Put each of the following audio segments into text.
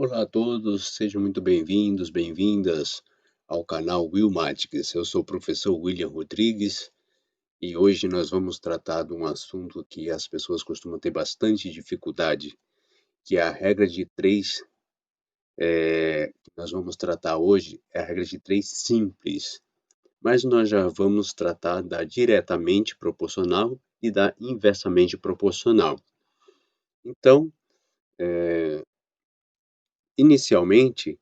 Olá a todos, sejam muito bem-vindos, bem-vindas ao canal Willmatics. Eu sou o professor William Rodrigues e hoje nós vamos tratar de um assunto que as pessoas costumam ter bastante dificuldade, que é a regra de três. Que nós vamos tratar hoje é a regra de três simples, mas nós já vamos tratar da diretamente proporcional e da inversamente proporcional. Então, inicialmente,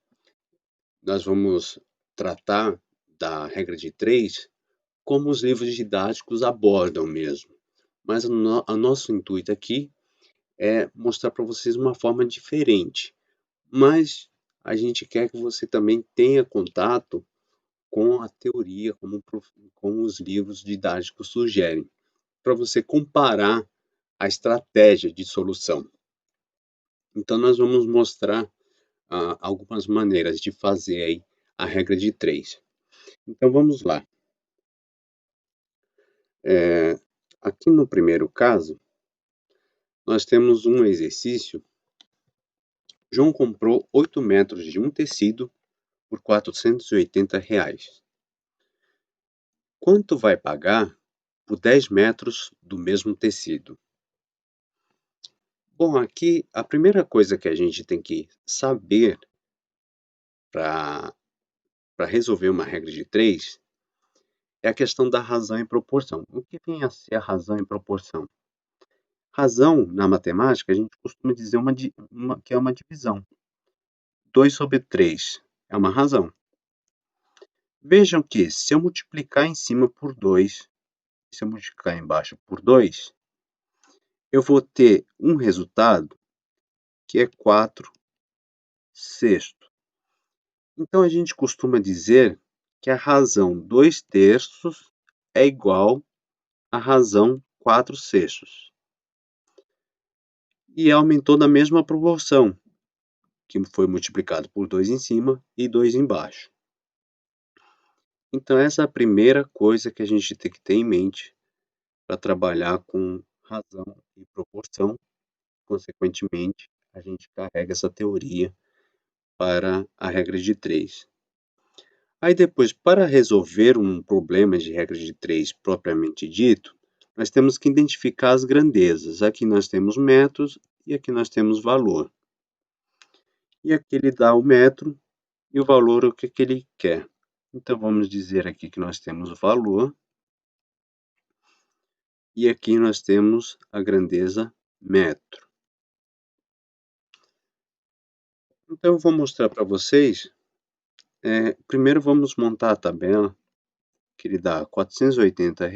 nós vamos tratar da regra de três como os livros didáticos abordam mesmo. Mas o nosso intuito aqui é mostrar para vocês uma forma diferente. Mas a gente quer que você também tenha contato com a teoria, como os livros didáticos sugerem, para você comparar a estratégia de solução. Então, nós vamos mostrar algumas maneiras de fazer aí a regra de três. Então, vamos lá. Aqui no primeiro caso, nós temos um exercício. João comprou 8 metros de um tecido por R$ 480. Quanto vai pagar por 10 metros do mesmo tecido? Bom, aqui a primeira coisa que a gente tem que saber para resolver uma regra de três é a questão da razão e proporção. O que vem a ser a razão e proporção? Razão, na matemática, a gente costuma dizer que é uma divisão. 2 sobre 3 é uma razão. Vejam que se eu multiplicar em cima por 2, se eu multiplicar embaixo por 2, eu vou ter um resultado que é 4 sextos. Então, a gente costuma dizer que a razão 2 terços é igual à razão 4 sextos. E aumentou na mesma proporção, que foi multiplicado por 2 em cima e 2 embaixo. Então, essa é a primeira coisa que a gente tem que ter em mente para trabalhar com razão e proporção. Consequentemente, a gente carrega essa teoria para a regra de três. Aí depois, para resolver um problema de regra de três propriamente dito, nós temos que identificar as grandezas. Aqui nós temos metros e aqui nós temos valor. E aqui ele dá o metro e o valor o que ele quer. Então vamos dizer aqui que nós temos o valor e aqui nós temos a grandeza metro. Então eu vou mostrar para vocês. Primeiro vamos montar a tabela, que ele dá R$ 480,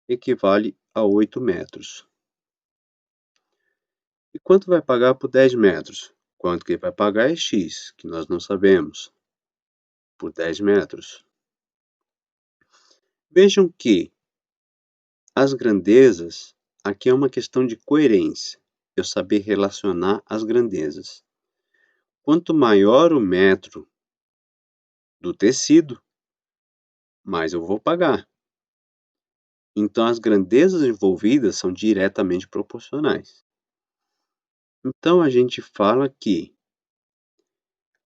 equivale a 8 metros. E quanto vai pagar por 10 metros? Quanto que ele vai pagar é X, que nós não sabemos, por 10 metros. Vejam que as grandezas, aqui é uma questão de coerência, eu saber relacionar as grandezas. Quanto maior o metro do tecido, mais eu vou pagar. Então, as grandezas envolvidas são diretamente proporcionais. Então, a gente fala que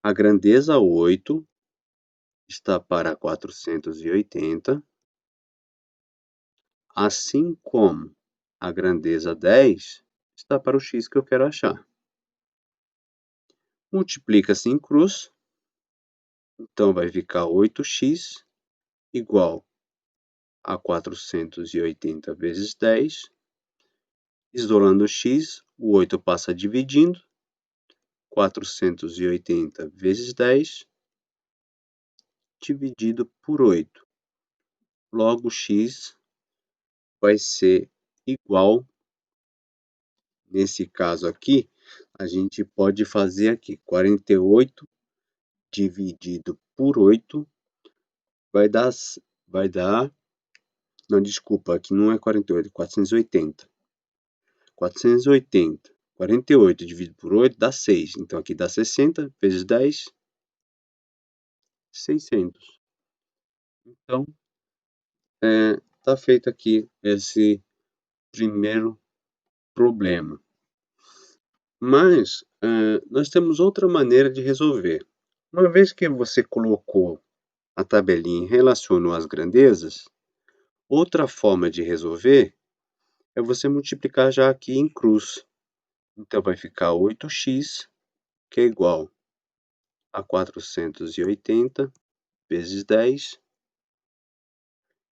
a grandeza 8 está para 480, assim como a grandeza 10 está para o x que eu quero achar. Multiplica-se em cruz, então vai ficar 8x igual a 480 vezes 10. Isolando o x, o 8 passa dividindo. 480 vezes 10 dividido por 8. Logo, x vai ser igual, nesse caso aqui, a gente pode fazer aqui, 48 dividido por 8 vai dar, não, desculpa, aqui não é 48, é 480. 480, 48 dividido por 8 dá 6, então aqui dá 60 vezes 10, 600. Então, está feito aqui esse primeiro problema. Mas nós temos outra maneira de resolver. Uma vez que você colocou a tabelinha e relacionou as grandezas, outra forma de resolver é você multiplicar já aqui em cruz. Então, vai ficar 8x, que é igual a 480 vezes 10.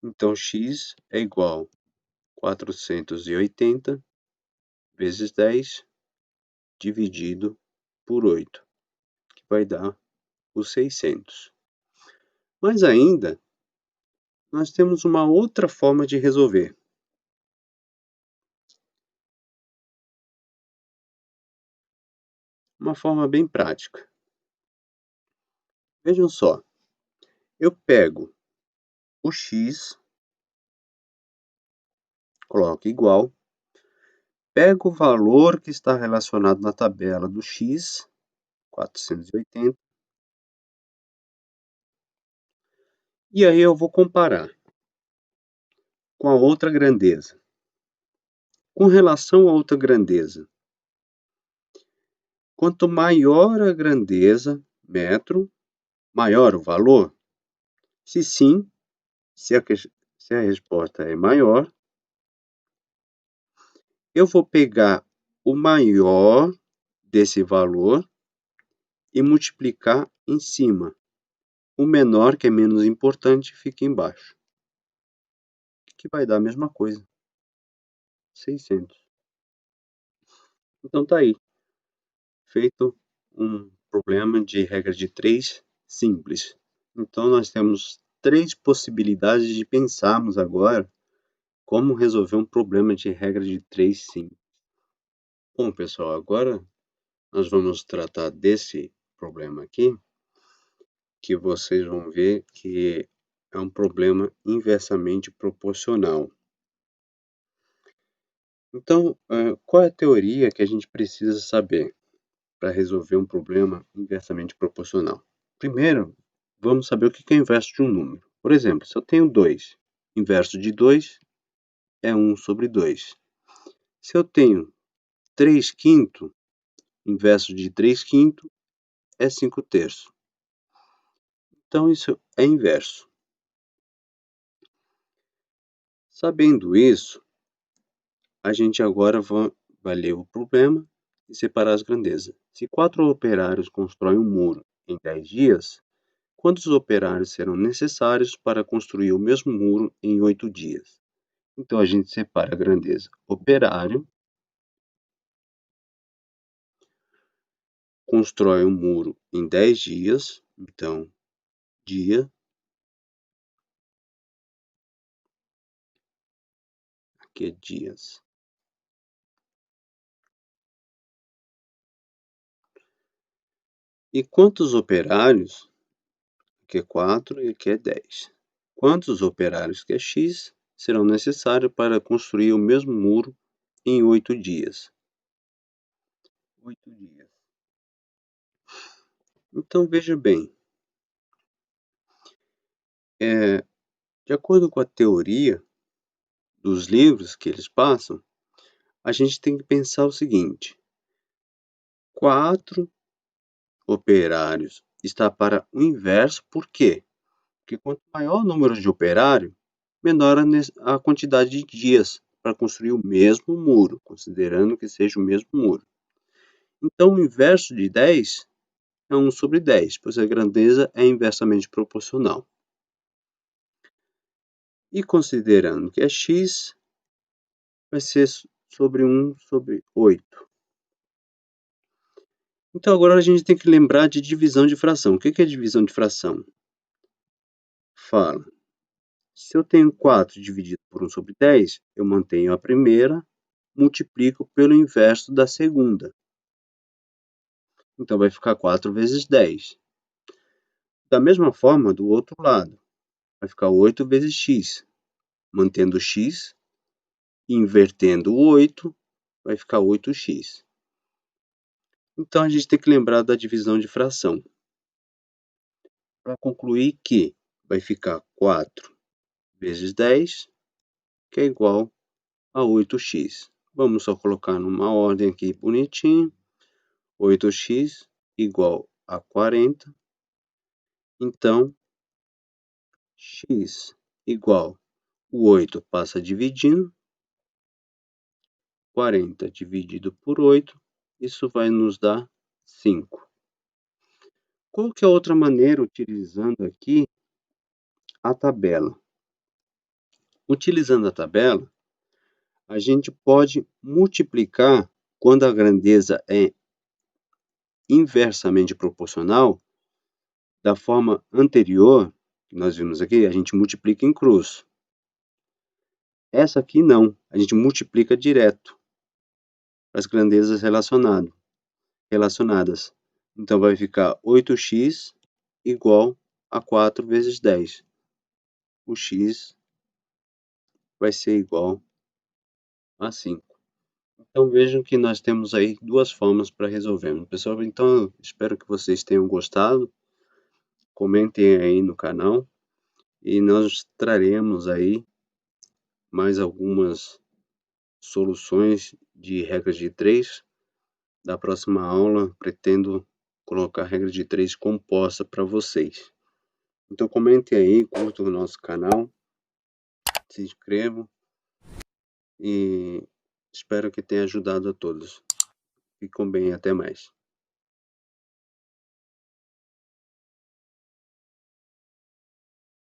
Então, x é igual a 480 vezes 10 dividido por 8, que vai dar os 600. Mas ainda, nós temos uma outra forma de resolver. Uma forma bem prática. Vejam só, eu pego o x, coloco igual, pego o valor que está relacionado na tabela do x, 480, e aí eu vou comparar com a outra grandeza. Com relação à outra grandeza, quanto maior a grandeza, metro, maior o valor? Se sim, se a resposta é maior, eu vou pegar o maior desse valor e multiplicar em cima. O menor, que é menos importante, fica embaixo, que vai dar a mesma coisa, 600. Então tá aí, feito um problema de regra de 3 simples. Então nós temos 3 possibilidades de pensarmos agora como resolver um problema de regra de 3 simples. Bom, pessoal, agora nós vamos tratar desse problema aqui, que vocês vão ver que é um problema inversamente proporcional. Então, qual é a teoria que a gente precisa saber para resolver um problema inversamente proporcional? Primeiro, vamos saber o que é o inverso de um número. Por exemplo, se eu tenho 2, inverso de 2 é 1 sobre 2. Se eu tenho 3 quintos, inverso de 3 quintos é 5 terços. Então, isso é inverso. Sabendo isso, a gente agora vai ler o problema e separar as grandezas. Se 4 operários constroem um muro em 10 dias, quantos operários serão necessários para construir o mesmo muro em 8 dias? Então, a gente separa a grandeza operário, constrói um muro em 10 dias, então, dia, aqui é dias. E quantos operários, que é 4 e aqui é 10. Quantos operários, que é x, serão necessários para construir o mesmo muro em 8 dias? 8 dias. Então, veja bem, de acordo com a teoria dos livros que eles passam, a gente tem que pensar o seguinte: 4 operários está para o inverso, por quê? Porque quanto maior o número de operários, menor a quantidade de dias para construir o mesmo muro, considerando que seja o mesmo muro. Então, o inverso de 10 é 1 sobre 10, pois a grandeza é inversamente proporcional. E considerando que é x, vai ser sobre 1 sobre 8. Então, agora a gente tem que lembrar de divisão de fração. O que é divisão de fração? Fala, se eu tenho 4 dividido por 1 sobre 10, eu mantenho a primeira, multiplico pelo inverso da segunda. Então, vai ficar 4 vezes 10. Da mesma forma, do outro lado, vai ficar 8 vezes x. Mantendo x, invertendo o 8, vai ficar 8x. Então, a gente tem que lembrar da divisão de fração. Para concluir que vai ficar 4 vezes 10, que é igual a 8x. Vamos só colocar numa ordem aqui bonitinho. 8x igual a 40. Então, x igual, o 8 passa dividindo, 40 dividido por 8, isso vai nos dar 5. Qual que é a outra maneira, utilizando aqui a tabela? Utilizando a tabela, a gente pode multiplicar quando a grandeza é inversamente proporcional, da forma anterior, que nós vimos aqui, a gente multiplica em cruz. Essa aqui não, a gente multiplica direto as grandezas relacionadas. Então, vai ficar 8x igual a 4 vezes 10. O x vai ser igual a 5. Então, vejam que nós temos aí duas formas para resolvermos. Pessoal, então, espero que vocês tenham gostado. Comentem aí no canal e nós traremos aí mais algumas soluções de regras de 3. Da próxima aula, pretendo colocar a regra de 3 composta para vocês. Então comentem aí, curtam o nosso canal, se inscrevam e espero que tenha ajudado a todos. Fiquem bem, até mais.